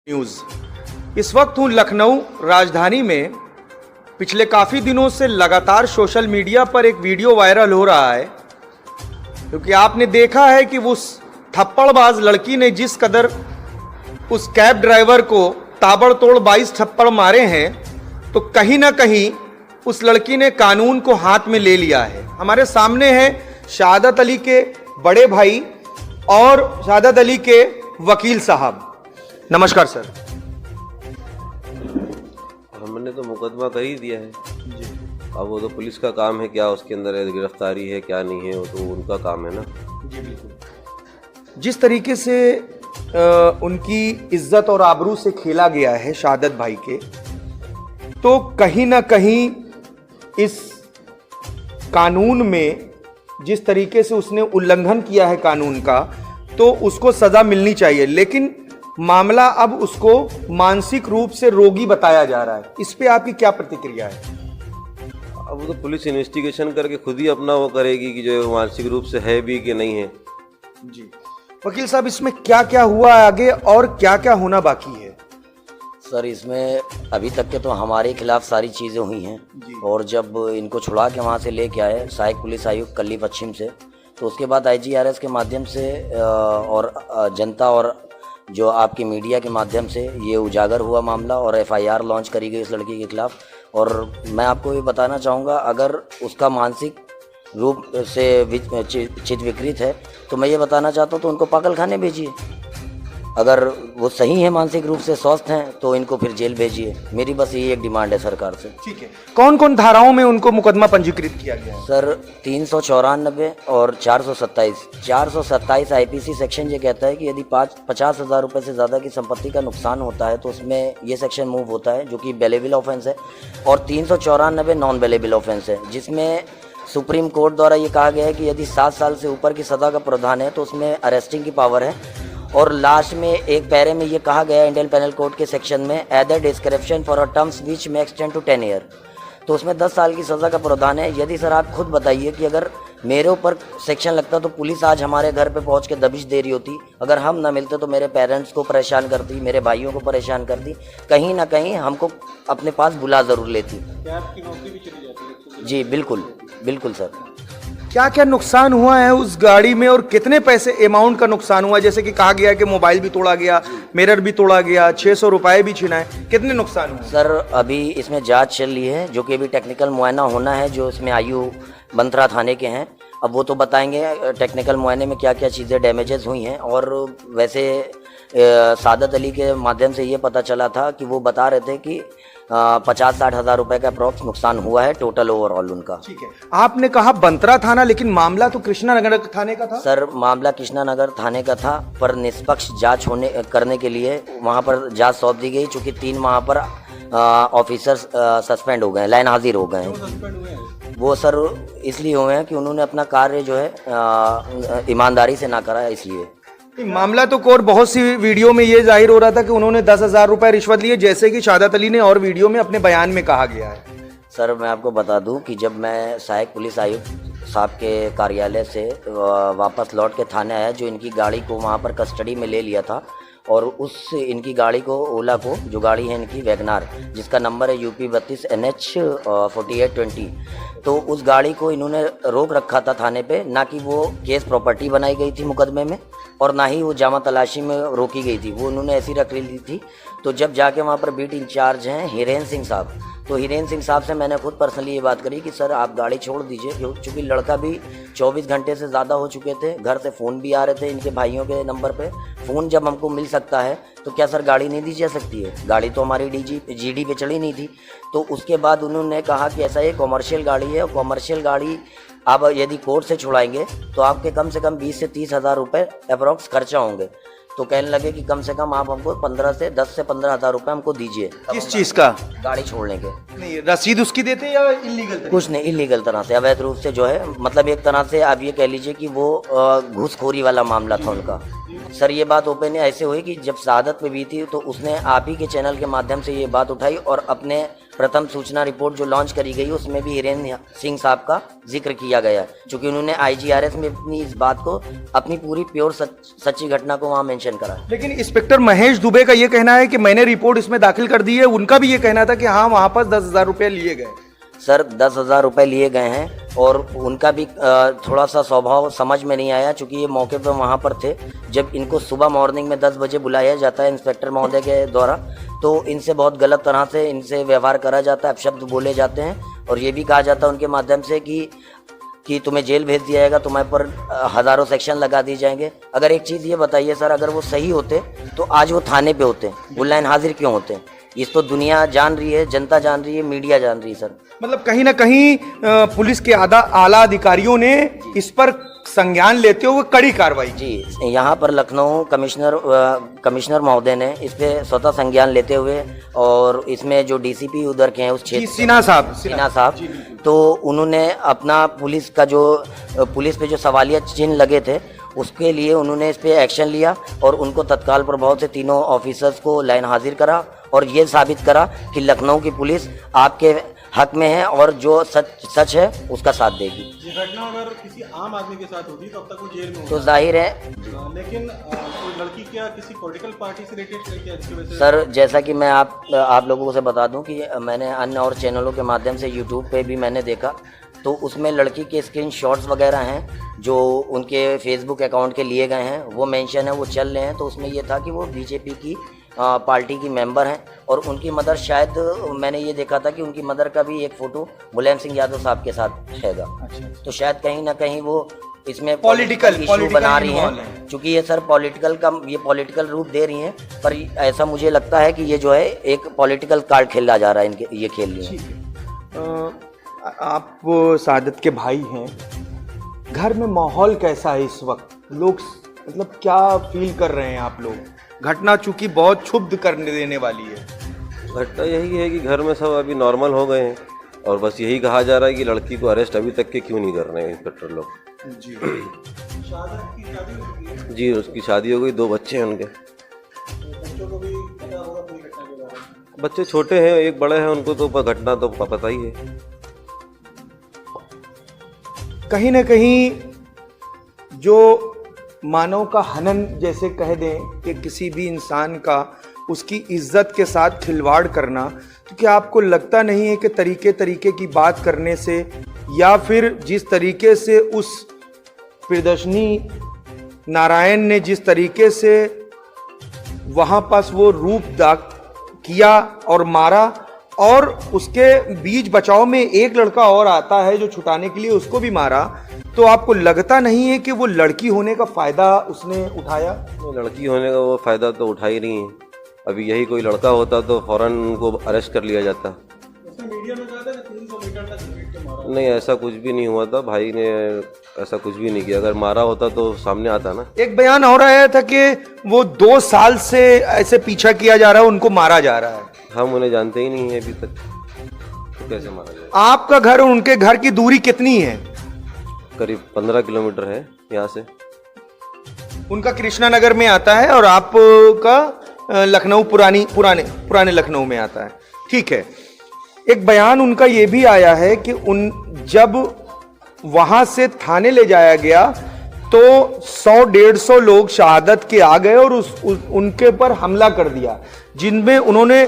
News. इस वक्त हूँ लखनऊ राजधानी में। पिछले काफ़ी दिनों से लगातार सोशल मीडिया पर एक वीडियो वायरल हो रहा है, क्योंकि आपने देखा है कि उस थप्पड़बाज लड़की ने जिस कदर उस कैब ड्राइवर को ताबड़तोड़ 22 थप्पड़ मारे हैं, तो कहीं ना कहीं उस लड़की ने कानून को हाथ में ले लिया है। हमारे सामने है शहादत अली के बड़े भाई और शहादत अली के वकील साहब। नमस्कार सर। हमने तो मुकदमा कर ही दिया है जी। अब वो तो पुलिस का काम है, क्या उसके अंदर गिरफ्तारी है क्या नहीं है, वो तो उनका काम है ना जी। बिल्कुल। जिस तरीके से उनकी इज्जत और आबरू से खेला गया है शहादत भाई के, तो कहीं ना कहीं इस कानून में जिस तरीके से उसने उल्लंघन किया है कानून का, तो उसको सजा मिलनी चाहिए। लेकिन मामला अब उसको मानसिक रूप से रोगी बताया जा रहा है। इस पे आपकी क्या प्रतिक्रिया है? अब वो तो पुलिस इन्वेस्टिगेशन करके खुद ही अपना वो करेगी कि जो मानसिक रूप से है भी कि नहीं है जी। वकील साहब, इसमें क्या क्या हुआ आगे और क्या क्या होना बाकी है? सर, इसमें अभी तक के तो हमारे खिलाफ सारी चीज़ें हुई हैं, और जब इनको छुड़ा के वहाँ से लेके आए सहायक पुलिस आयुक्त कल्ली पश्चिम से, तो उसके बाद IGRS के माध्यम से और जनता और जो आपकी मीडिया के माध्यम से ये उजागर हुआ मामला और FIR लॉन्च करी गई उस लड़की के खिलाफ। और मैं आपको ये बताना चाहूँगा, अगर उसका मानसिक रूप से चित विकृत है तो मैं ये बताना चाहता हूँ तो उनको पागल खाने भेजिए। अगर वो सही है, मानसिक रूप से स्वस्थ हैं, तो इनको फिर जेल भेजिए। मेरी बस यही एक डिमांड है सरकार से। ठीक है। कौन कौन धाराओं में उनको मुकदमा पंजीकृत किया गया है? सर, 394 और 427। 427 IPC सेक्शन ये कहता है कि यदि 50,000 रुपये से ज़्यादा की संपत्ति का नुकसान होता है तो उसमें ये सेक्शन मूव होता है, जो कि बेलेबल ऑफेंस है। और 394 नॉन बेलेबल ऑफेंस है, जिसमें सुप्रीम कोर्ट द्वारा ये कहा गया है कि यदि 7 साल से ऊपर की सज़ा का प्रावधान है तो उसमें अरेस्टिंग की पावर है। और लास्ट में एक पैरे में ये कहा गया है इंडियन पेनल कोड के सेक्शन में, either description for a terms which में एक्सटेंड टू 10 ईयर, तो उसमें 10 साल की सज़ा का प्रावधान है। यदि सर आप खुद बताइए कि अगर मेरे ऊपर सेक्शन लगता तो पुलिस आज हमारे घर पे पहुंच के दबिश दे रही होती। अगर हम ना मिलते तो मेरे पेरेंट्स को परेशान करती, मेरे भाइयों को परेशान करती, कहीं ना कहीं हमको अपने पास बुला ज़रूर लेती। क्या आपकी नौकरी भी चली जाती? जी बिल्कुल बिल्कुल सर। क्या क्या नुकसान हुआ है उस गाड़ी में और कितने पैसे अमाउंट का नुकसान हुआ? जैसे कि कहा गया कि मोबाइल भी तोड़ा गया, मिरर भी तोड़ा गया, 600 रुपए भी छिना है। कितने नुकसान हुए? सर, अभी इसमें जांच चल रही है, जो कि अभी टेक्निकल मुआयना होना है, जो इसमें आयु बंतरा थाने के हैं। अब वो तो बताएंगे टेक्निकल मुआयने में क्या क्या चीज़ें डैमेजेस हुई हैं। और वैसे शहादत अली के माध्यम से ये पता चला था कि वो बता रहे थे कि 50-60 हज़ार रुपए का अप्रॉक्स नुकसान हुआ है टोटल ओवरऑल उनका। ठीक है। आपने कहा बंतरा थाना, लेकिन मामला तो कृष्णा नगर थाने का था। सर, मामला कृष्णा नगर थाने का था, पर निष्पक्ष जांच करने के लिए वहां पर जांच सौंप दी गई, चूँकि 3 वहां पर ऑफिसर्स सस्पेंड हो गए, लाइन हाजिर हो गए हैं। वो सर इसलिए हुए हैं कि उन्होंने अपना कार्य जो है ईमानदारी से ना करा, इसलिए। मामला तो कोर बहुत सी वीडियो में ये जाहिर हो रहा था कि उन्होंने 10,000 रुपए रिश्वत लिए, जैसे कि शहादत अली ने और वीडियो में अपने बयान में कहा गया है। सर, मैं आपको बता दूं कि जब मैं सहायक पुलिस आयुक्त साहब के कार्यालय से वापस लौट के थाने आया, जो इनकी गाड़ी को वहां पर कस्टडी में ले लिया था, और उस इनकी गाड़ी को, ओला को, जो गाड़ी है इनकी वैगनार, जिसका नंबर है UP 32 NH 4820, तो उस गाड़ी को इन्होंने रोक रखा था थाने पे। ना कि वो केस प्रॉपर्टी बनाई गई थी मुकदमे में, और ना ही वो जामा तलाशी में रोकी गई थी, वो उन्होंने ऐसी रख ली थी। तो जब जाके वहाँ पर बीट इंचार्ज हैं हिरेन सिंह साहब, तो हिरेन सिंह साहब से मैंने खुद पर्सनली ये बात करी कि सर आप गाड़ी छोड़ दीजिए, क्योंकि लड़का भी 24 घंटे से ज़्यादा हो चुके थे, घर से फ़ोन भी आ रहे थे इनके भाइयों के नंबर पे। फ़ोन जब हमको मिल सकता है तो क्या सर गाड़ी नहीं दी जा सकती है? गाड़ी तो हमारी GD पे चली नहीं थी। तो उसके बाद उन्होंने कहा कि ऐसा ये कॉमर्शियल गाड़ी है, और कॉमर्शियल गाड़ी आप यदि कोर्ट से छुड़ाएंगे तो आपके कम से कम 20 से 30 हज़ार रुपये अप्रॉक्स खर्चा होंगे। तो कहने लगे कि कम से कम आप हमको 10 से 15 हज़ार रुपये हमको दीजिए। किस चीज़ का? गाड़ी छोड़ने के। नहीं, रसीद उसकी देते या इलीगल? कुछ नहीं, इलीगल तरह से, अवैध रूप से जो है, मतलब एक तरह से आप ये कह लीजिए कि वो घूसखोरी वाला मामला था उनका। सर ये बात ओपन ऐसे हुई कि जब शहादत पे भी थी तो उसने आप ही के चैनल के माध्यम से ये बात उठाई और अपने प्रथम सूचना रिपोर्ट जो लॉन्च करी गई उसमें भी हिरेन सिंह साहब का जिक्र किया गया, क्योंकि उन्होंने IGRS में अपनी इस बात को, अपनी पूरी प्योर सच्ची घटना को वहाँ मेंशन करा। लेकिन इंस्पेक्टर महेश दुबे का ये कहना है कि मैंने रिपोर्ट इसमें दाखिल कर दी है। उनका भी ये कहना था कि हाँ वहाँ पर 10,000 रुपये लिए गए। सर 10,000 रुपये लिए गए हैं और उनका भी थोड़ा सा स्वभाव समझ में नहीं आया, क्योंकि ये मौके पर वहाँ पर थे जब इनको सुबह मॉर्निंग में 10 बजे बुलाया जाता है इंस्पेक्टर महोदय के द्वारा, तो इनसे बहुत गलत तरह से इनसे व्यवहार करा जाता है, अपशब्द बोले जाते हैं और ये भी कहा जाता है उनके माध्यम से कि तुम्हें जेल भेज दिया जाएगा, तुम्हारे पर हज़ारों सेक्शन लगा दिए जाएंगे। अगर एक चीज़ ये बताइए सर, अगर वो सही होते तो आज वो थाने पे होते, वो लाइन हाजिर क्यों होते? ये तो दुनिया जान रही है, जनता जान रही है, मीडिया जान रही है सर। मतलब कहीं ना कहीं पुलिस के आला अधिकारियों ने इस पर संज्ञान लेते हुए कड़ी कार्रवाई जी, यहाँ पर लखनऊ कमिश्नर महोदय ने इस पे स्वतः संज्ञान लेते हुए और इसमें जो DCP उधर के हैं उस क्षेत्र सिन्हा साहब तो उन्होंने अपना पुलिस पे जो सवालिया चिन्ह लगे थे उसके लिए उन्होंने इस पे एक्शन लिया और उनको तत्काल प्रभाव से तीनों ऑफिसर्स को लाइन हाजिर करा और ये साबित करा कि लखनऊ की पुलिस आपके हक में है और जो सच है उसका साथ देगी। ये घटना अगर किसी आम आदमी के साथ होती तो अब तक वो जेल में होता। तो जाहिर है लेकिन कोई लड़की क्या किसी पॉलिटिकल पार्टी से रिलेटेड क्या इसकी वजह से? सर जैसा कि मैं आप लोगों से बता दूं कि मैंने अन्य और चैनलों के माध्यम से YouTube पे भी मैंने देखा, तो उसमें लड़की के स्क्रीनशॉट्स वगैरह हैं जो उनके फेसबुक अकाउंट के लिए गए हैं, वो मेंशन है, वो चल रहे हैं। तो उसमें ये था कि वो BJP की पार्टी की मेंबर हैं और उनकी मदर, शायद मैंने ये देखा था कि उनकी मदर का भी एक फ़ोटो मुलायम सिंह यादव साहब के साथ हैगा। तो शायद कहीं ना कहीं वो इसमें पॉलिटिकल इशू बना रही हैं, क्योंकि ये सर पॉलिटिकल रूप दे रही हैं। पर ऐसा मुझे लगता है कि ये जो है एक पॉलिटिकल कार्ड खेला जा रहा है, इनके ये खेल रही हैं। आप शहादत के भाई हैं, घर में माहौल कैसा है इस वक्त? लोग मतलब क्या फील कर रहे हैं आप लोग? घटना चूंकि बहुत क्षुब्ध करने देने वाली है। घटना यही है कि घर में सब अभी नॉर्मल हो गए हैं और बस यही कहा जा रहा है कि लड़की को अरेस्ट अभी तक के क्यों नहीं कर रहे हैं इंस्पेक्टर लोग। जी शहादत की शादी हुई है, जी उसकी शादी हो गई, 2 बच्चे हैं उनके। बच्चों को भी पता होगा पूरी घटना के बारे में। बच्चे छोटे हैं, एक बड़े हैं, उनको तो घटना तो पता ही है। कहीं ना कहीं जो मानव का हनन जैसे कह दें कि किसी भी इंसान का उसकी इज्जत के साथ खिलवाड़ करना, तो क्या आपको लगता नहीं है कि तरीके की बात करने से या फिर जिस तरीके से उस प्रियदर्शनी नारायण ने जिस तरीके से वहाँ पास वो रूप दाग किया और मारा, और उसके बीच बचाव में एक लड़का और आता है जो छुटाने के लिए उसको भी मारा, तो आपको लगता नहीं है कि वो लड़की होने का फायदा उसने उठाया? लड़की होने का वो फायदा तो उठा ही नहीं है। अभी यही कोई लड़का होता तो फौरन उनको अरेस्ट कर लिया जाता। उसने मीडिया में कहा था कि 300 मीटर तक घसीट के मारा। नहीं, ऐसा कुछ भी नहीं हुआ था, भाई ने ऐसा कुछ भी नहीं किया। अगर मारा होता तो सामने आता ना। एक बयान हो रहा था कि वो 2 साल से ऐसे पीछा किया जा रहा है, उनको मारा जा रहा है। हम उन्हें जानते ही नहीं है अभी तक, तो कैसे मारा जाए? आपका घर और उनके घर की दूरी कितनी है? करीब 15 किलोमीटर है यहाँ से। उनका कृष्णा नगर में आता है और आपका लखनऊ पुराने लखनऊ में आता है। ठीक है। एक बयान उनका ये भी आया है कि जब वहां से थाने ले जाया गया तो 100-150 लोग शहादत के आ गए और उनके पर हमला कर दिया, जिनमें उन्होंने